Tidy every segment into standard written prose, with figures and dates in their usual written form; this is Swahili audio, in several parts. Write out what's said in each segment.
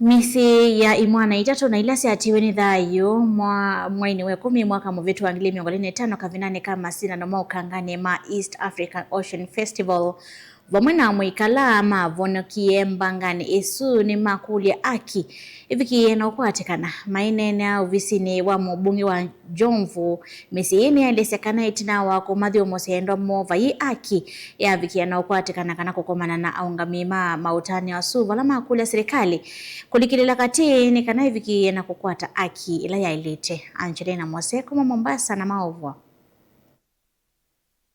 Misi ya imwana itatu na ilasi atiwe ni thayo mwaini we 10 mwaka muvitu wa 2025 kavinane kama sina na maukangane ma East African Ocean Festival vamwe na mwikala ama vonokie mbangane isu ni makulia aki iviki na ukwatikana mainene au visini wa mbunge wa Jomvu misi ini yaendesekana itina wako mathio mosendo mova yi aki ya viki na ukwatikana kana kukomana na aungamima mautani wa suva la makulia serikali kulikilila kati ni kana iviki na kukwata aki ila ya ilite Angelina Mwaseko Mombasa na maovwa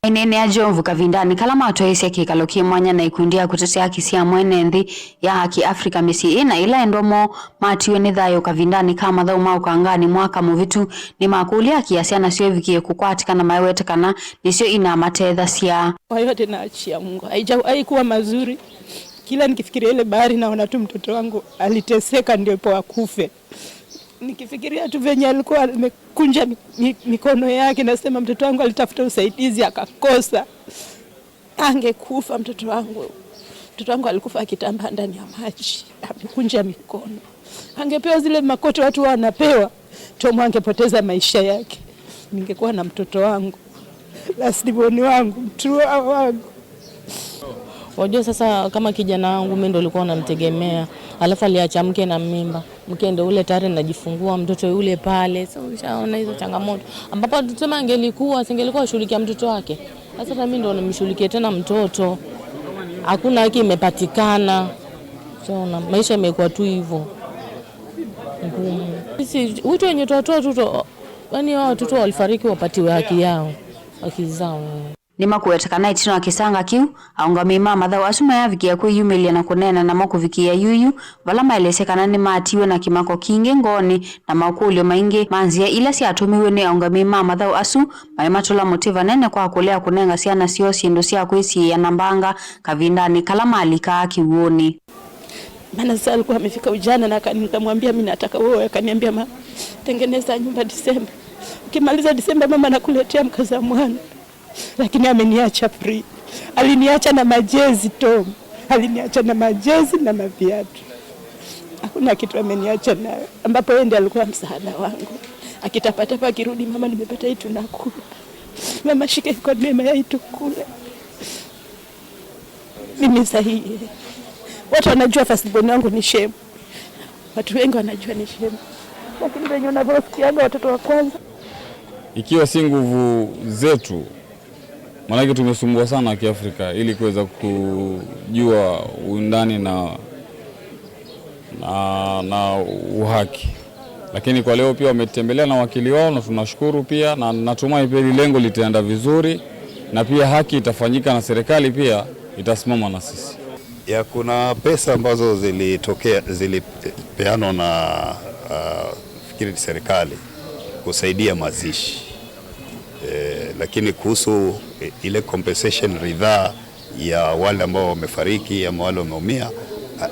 Inene ya Jomvu kavindani kalama atoesi kikalo kimwanya na ikundia kutetea haki cia mwene nthi ya haki Afrika misi ina ila endomo matiwe ni thayo kavindani kama thau maukangani mwaka muvitu ni makulia kiasiana sio vikie kukwatikana maiwetekana nisio ina matetha cia kwa yote naachia Mungu. Haikuwa mazuri. Kila nikifikiria ile bahari naona tu mtoto wangu aliteseka ndio ipo akufe. Nikifikiria tu venye alikuwa amekunja mikono yake nasema mtoto wangu alitafuta usaidizi akakosa. Angekufa mtoto wangu. Mtoto wangu alikufa akitamba ndani ya maji, amekunja mikono. Angepewa zile makoto watu wanapewa, Tom angepoteza maisha yake. Ningekuwa na mtoto wangu. Lasiboni wangu, mtu wangu. Wajua sasa kama kijana wangu mimi ndo nilikuwa namtegemea. Alafu aliacha mke na mimba. Mke ndo ule tayari najifungua mtoto yule pale. Sasa ushaona hizo changamoto. Ambapo tuseme singelikuwa shughulikia mtoto wake. Sasa mimi ndo nimshughulikie tena mtoto. Hakuna haki imepatikana. Unaona maisha yamekuwa tu hivyo. Sisi watu wenye watoto yani hao watoto walifariki wapatiwe haki yao. Haki zao. Ni makuwetekana itino akisanga kiu aungamima mathau asuma ya vikia kwiyumilia na kunena na moku vikia yuyu vala maelesekana ni matiwe na kimako kingi ngoni na makulio maingi manzia ila si atumiwe ni aungamima mathau asu maimatula motiva nene kwa kulea kunenga siana sio siendo sia kwisi ya nambanga kavindani kalamali kaa kiuoni. Maana sasa alikuwa amefika ujana na nikamwambia mimi nataka wewe, akaniambia tengeneza nyumba Disemba. Ukimaliza Disemba mama nakuletea mkaza mwana. Lakini ameniacha free. Aliniacha na majezi Tom. Aliniacha na majezi na maviatu. Hakuna kitu ameniacha nayo. Ambapo yeye ndiye alikuwa msaada wangu. Akitapata akirudi mama nimepata hii tunakula. Mama shike kwa neema ya hii tukule. Mimi sahihi. Watu wanajua firstborn wangu ni shame. Watu wengi wanajua ni shame. Lakini wenye wanavyofikiaga watoto wa kwanza. Ikiwa si nguvu zetu maana tumesumbua sana Kiafrika ili kuweza kujua undani na uhaki. Lakini kwa leo pia wametembelea na wakili wao na tunashukuru pia na natumai pia lengo litaenda vizuri na pia haki itafanyika na serikali pia itasimama na sisi. Kuna pesa ambazo zilipeanwa na fikiri serikali kusaidia mazishi. Lakini kuhusu ile compensation ridhaa ya wale ambao wamefariki ama wale wameumia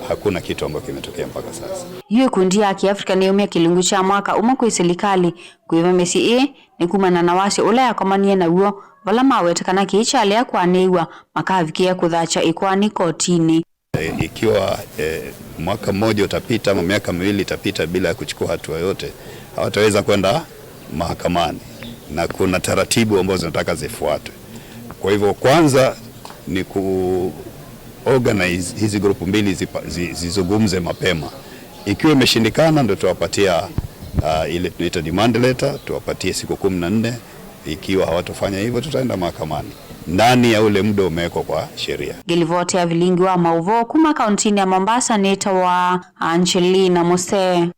hakuna kitu ambacho kimetokea mpaka sasa. Hiyo kundi ya Kiafrika ni umia kilungu cha mwaka umako serikali kuiva mesi ni kumana na wasi ulaya komanie na uo vala mawetekana kiichale ya kwaneiwa makavikia kuthacha ikwani kotini. Ikiwa mwaka mmoja utapita ama miaka miwili itapita bila kuchukua hatua yote hawataweza kwenda mahakamani. Na kuna taratibu ambazo zinataka zifuatwe. Kwa hivyo kwanza ni organize hizi grupu mbili zizungumze mapema. Ikiwa imeshindikana ndio tuwapatia ile tunaita demand letter, tuwapatie siku 14. Ikiwa hawatofanya hivyo tutaenda mahakamani. Ndani ya ule muda umewekwa kwa sheria. Gilivote ya vilingi wa mauvo kuma kauntini ya Mombasa nita wa Angelina Mwaseko.